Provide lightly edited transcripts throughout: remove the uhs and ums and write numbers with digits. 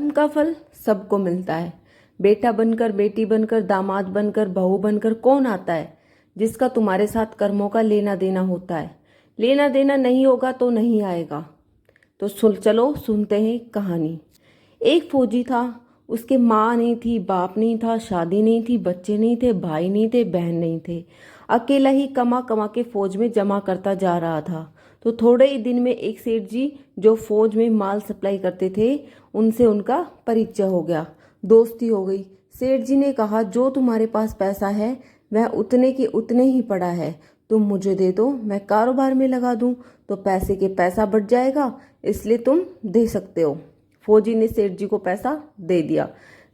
कर्म का फल सबको मिलता है। बेटा बनकर, बेटी बनकर, दामाद बनकर, बहू बनकर कौन आता है जिसका तुम्हारे साथ कर्मों का लेना देना होता है। लेना देना नहीं होगा तो नहीं आएगा। तो चलो सुनते हैं कहानी। एक फौजी था, उसके माँ नहीं थी, बाप नहीं था, शादी नहीं थी, बच्चे नहीं थे, भाई नहीं थे, बहन नहीं थे। अकेला ही कमा कमा के फौज में जमा करता जा रहा था। तो थोड़े ही दिन में एक सेठ जी जो फौज में माल सप्लाई करते थे, उनसे उनका परिचय हो गया, दोस्ती हो गई। सेठ जी ने कहा, जो तुम्हारे पास पैसा है वह उतने के उतने ही पड़ा है, तुम मुझे दे दो, मैं कारोबार में लगा दूं तो पैसे के पैसा बढ़ जाएगा, इसलिए तुम दे सकते हो। फौजी ने सेठ जी को पैसा दे दिया।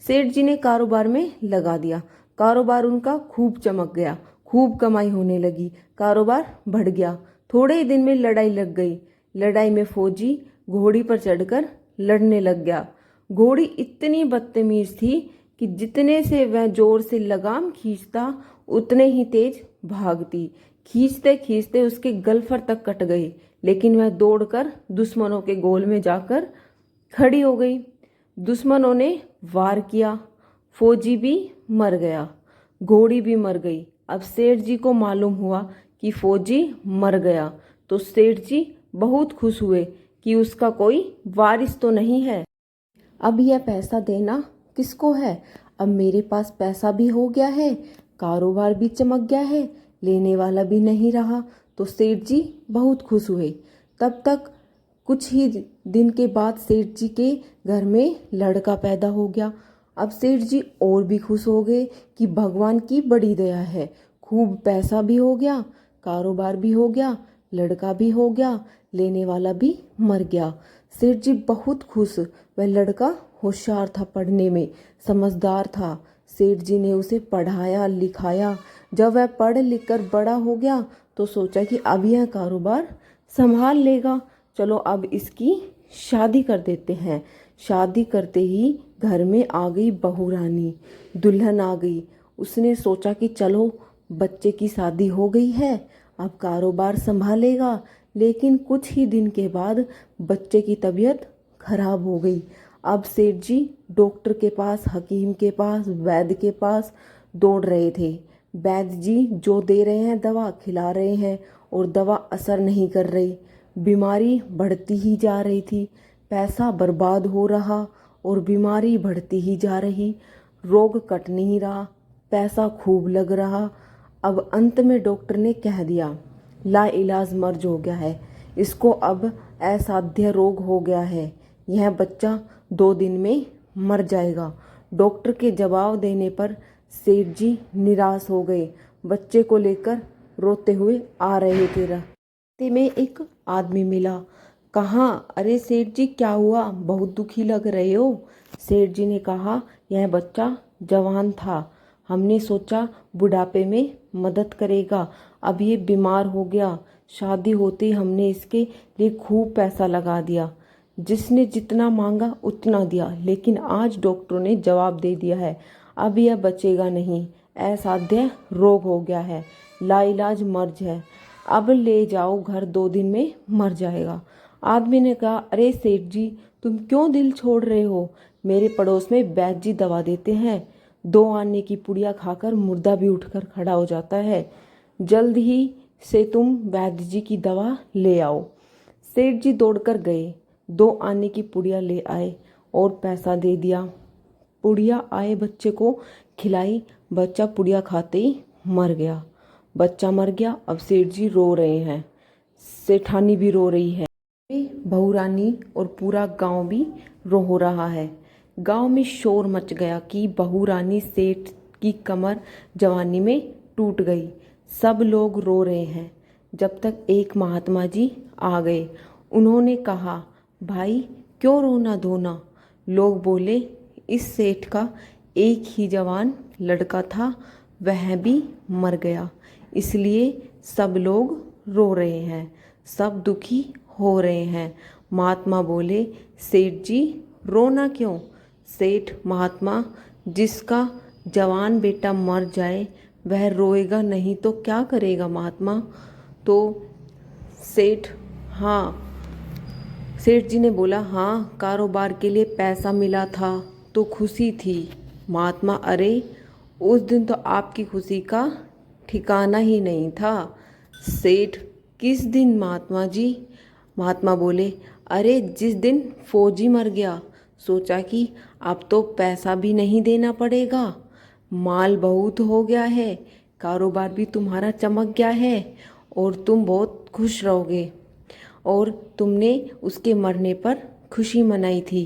सेठ जी ने कारोबार में लगा दिया। कारोबार उनका खूब चमक गया, खूब कमाई होने लगी, कारोबार बढ़ गया। थोड़े ही दिन में लड़ाई लग गई। लड़ाई में फौजी घोड़ी पर चढ़कर लड़ने लग गया। घोड़ी इतनी बदतमीज थी कि जितने से वह जोर से लगाम खींचता उतने ही तेज भागती। खींचते खींचते उसके गलफर तक कट गई, लेकिन वह दौड़कर दुश्मनों के गोल में जाकर खड़ी हो गई। दुश्मनों ने वार किया, फौजी भी मर गया, घोड़ी भी मर गई। अब सेठ जी को मालूम हुआ कि फौजी मर गया, तो सेठ जी बहुत खुश हुए कि उसका कोई वारिस तो नहीं है। अब यह पैसा देना किसको है? अब मेरे पास पैसा भी हो गया है, कारोबार भी चमक गया है, लेने वाला भी नहीं रहा। तो सेठ जी बहुत खुश हुए। तब तक कुछ ही दिन के बाद सेठ जी के घर में लड़का पैदा हो गया। अब सेठ जी और भी खुश हो गए कि भगवान की बड़ी दया है, खूब पैसा भी हो गया, कारोबार भी हो गया, लड़का भी हो गया, लेने वाला भी मर गया। सेठ जी बहुत खुश। वह लड़का होशियार था, पढ़ने में समझदार था। सेठ जी ने उसे पढ़ाया लिखाया। जब वह पढ़ लिख कर बड़ा हो गया तो सोचा कि अब यह कारोबार संभाल लेगा, चलो अब इसकी शादी कर देते हैं। शादी करते ही घर में आ गई बहू रानी, दुल्हन आ गई। उसने सोचा कि चलो बच्चे की शादी हो गई है, अब कारोबार संभालेगा। लेकिन कुछ ही दिन के बाद बच्चे की तबीयत खराब हो गई। अब सेठ जी डॉक्टर के पास, हकीम के पास, वैद्य के पास दौड़ रहे थे। वैद्य जी जो दे रहे हैं दवा खिला रहे हैं और दवा असर नहीं कर रही। बीमारी बढ़ती ही जा रही थी, पैसा बर्बाद हो रहा और बीमारी बढ़ती ही जा रही। रोग कट नहीं रहा, पैसा खूब लग रहा। अब अंत में डॉक्टर ने कह दिया, लाइलाज मर्ज हो गया है, इसको अब असाध्य रोग हो गया है, यह बच्चा 2 दिन में मर जाएगा। डॉक्टर के जवाब देने पर सेठ जी निराश हो गए। बच्चे को लेकर रोते हुए आ रहे थे। रास्ते में एक आदमी मिला। कहा, अरे सेठ जी क्या हुआ, बहुत दुखी लग रहे हो। सेठ जी ने कहा, यह बच्चा जवान था, हमने सोचा बुढ़ापे में मदद करेगा, अब ये बीमार हो गया। शादी होते हमने इसके लिए खूब पैसा लगा दिया, जिसने जितना मांगा उतना दिया, लेकिन आज डॉक्टरों ने जवाब दे दिया है, अब यह बचेगा नहीं, असाध्य रोग हो गया है, लाइलाज मर्ज है, अब ले जाओ घर, 2 दिन में मर जाएगा। आदमी ने कहा, अरे सेठ जी तुम क्यों दिल छोड़ रहे हो, मेरे पड़ोस में वैद्य जी दवा देते हैं, 2 आने की पुड़िया खाकर मुर्दा भी उठकर खड़ा हो जाता है, जल्द ही से तुम वैद्य जी की दवा ले आओ। सेठ जी दौड़कर गए, 2 आने की पुड़िया ले आए और पैसा दे दिया। पुड़िया आए बच्चे को खिलाई, बच्चा पुड़िया खाते ही मर गया। बच्चा मर गया। अब सेठ जी रो रहे हैं, सेठानी भी रो रही है, बहू रानी और पूरा गांव भी रो रहा है। गांव में शोर मच गया कि बहू रानी सेठ की कमर जवानी में टूट गई। सब लोग रो रहे हैं, जब तक एक महात्मा जी आ गए। उन्होंने कहा, भाई क्यों रोना धोना। लोग बोले, इस सेठ का एक ही जवान लड़का था, वह भी मर गया, इसलिए सब लोग रो रहे हैं, सब दुखी हो रहे हैं। महात्मा बोले, सेठ जी रोना क्यों। सेठ महात्मा, जिसका जवान बेटा मर जाए वह रोएगा नहीं तो क्या करेगा महात्मा। तो सेठ, हाँ, सेठ जी ने बोला, हाँ कारोबार के लिए पैसा मिला था तो खुशी थी महात्मा। अरे उस दिन तो आपकी खुशी का ठिकाना ही नहीं था। सेठ, किस दिन महात्मा जी? महात्मा बोले, अरे जिस दिन फौजी मर गया, सोचा कि अब तो पैसा भी नहीं देना पड़ेगा, माल बहुत हो गया है, कारोबार भी तुम्हारा चमक गया है और तुम बहुत खुश रहोगे। और तुमने उसके मरने पर खुशी मनाई थी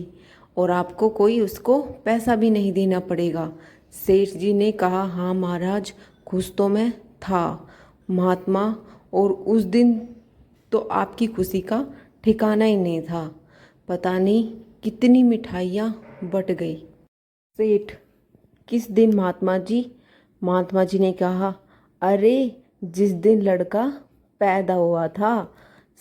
और आपको कोई उसको पैसा भी नहीं देना पड़ेगा। सेठ जी ने कहा, हाँ महाराज, खुश तो मैं था महात्मा, और उस दिन तो आपकी खुशी का ठिकाना ही नहीं था। पता नहीं कितनी मिठाइयाँ बट गई। सेठ, किस दिन महात्मा जी? महात्मा जी ने कहा, अरे जिस दिन लड़का पैदा हुआ था।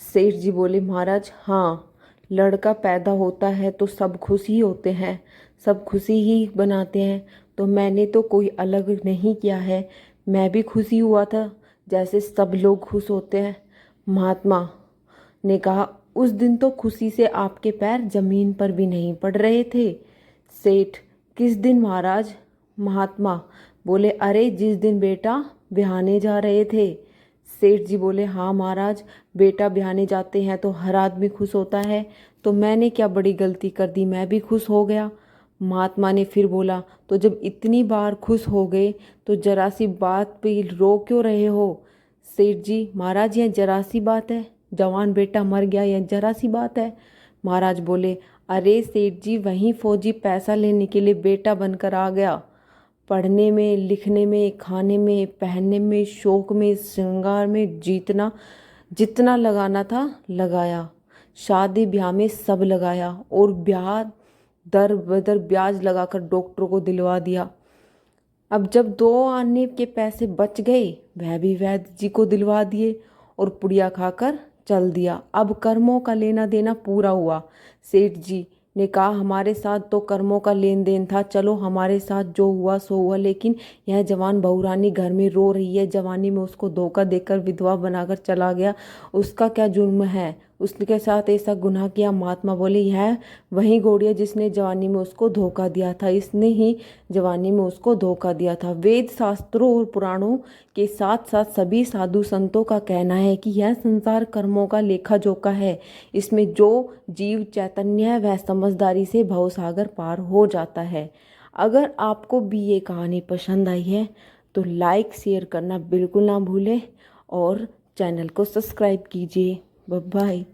सेठ जी बोले, महाराज हाँ, लड़का पैदा होता है तो सब खुशी होते हैं, सब खुशी ही बनाते हैं, तो मैंने तो कोई अलग नहीं किया है, मैं भी खुशी हुआ था जैसे सब लोग खुश होते हैं। महात्मा ने कहा, उस दिन तो खुशी से आपके पैर जमीन पर भी नहीं पड़ रहे थे। सेठ, किस दिन महाराज? महात्मा बोले, अरे जिस दिन बेटा ब्याहने जा रहे थे। सेठ जी बोले, हाँ महाराज, बेटा ब्याहने जाते हैं तो हर आदमी खुश होता है, तो मैंने क्या बड़ी गलती कर दी, मैं भी खुश हो गया। महात्मा ने फिर बोला, तो जब इतनी बार खुश हो गए तो जरा सी बात पे रो क्यों रहे हो? सेठ जी, महाराज यह जरा सी बात है, जवान बेटा मर गया, यह जरा सी बात है। महाराज बोले, अरे सेठ जी, वहीं फौजी पैसा लेने के लिए बेटा बनकर आ गया, पढ़ने में, लिखने में, खाने में, पहनने में, शौक में, श्रृंगार में, जितना लगाना था लगाया, शादी ब्याह में सब लगाया, और ब्याह दर बदर ब्याज लगाकर डॉक्टरों को दिलवा दिया। अब जब 2 आने के पैसे बच गए, वह भी वैद्य जी को दिलवा दिए और पुड़िया खाकर चल दिया। अब कर्मों का लेना देना पूरा हुआ। सेठ जी ने कहा, हमारे साथ तो कर्मों का लेन देन था, चलो हमारे साथ जो हुआ सो हुआ, लेकिन यह जवान बहुरानी घर में रो रही है, जवानी में उसको धोखा देकर विधवा बनाकर चला गया, उसका क्या जुर्म है, उसके साथ ऐसा गुनाह किया? महात्मा बोले, यह वही गौड़िया जिसने जवानी में उसको धोखा दिया था, इसने ही जवानी में उसको धोखा दिया था। वेद शास्त्रों और पुराणों के साथ साथ सभी साधु संतों का कहना है कि यह संसार कर्मों का लेखा जोखा है, इसमें जो जीव चैतन्य है वह समझदारी से भवसागर पार हो जाता है। अगर आपको भी ये कहानी पसंद आई है तो लाइक शेयर करना बिल्कुल ना भूलें और चैनल को सब्सक्राइब कीजिए। Bye bye.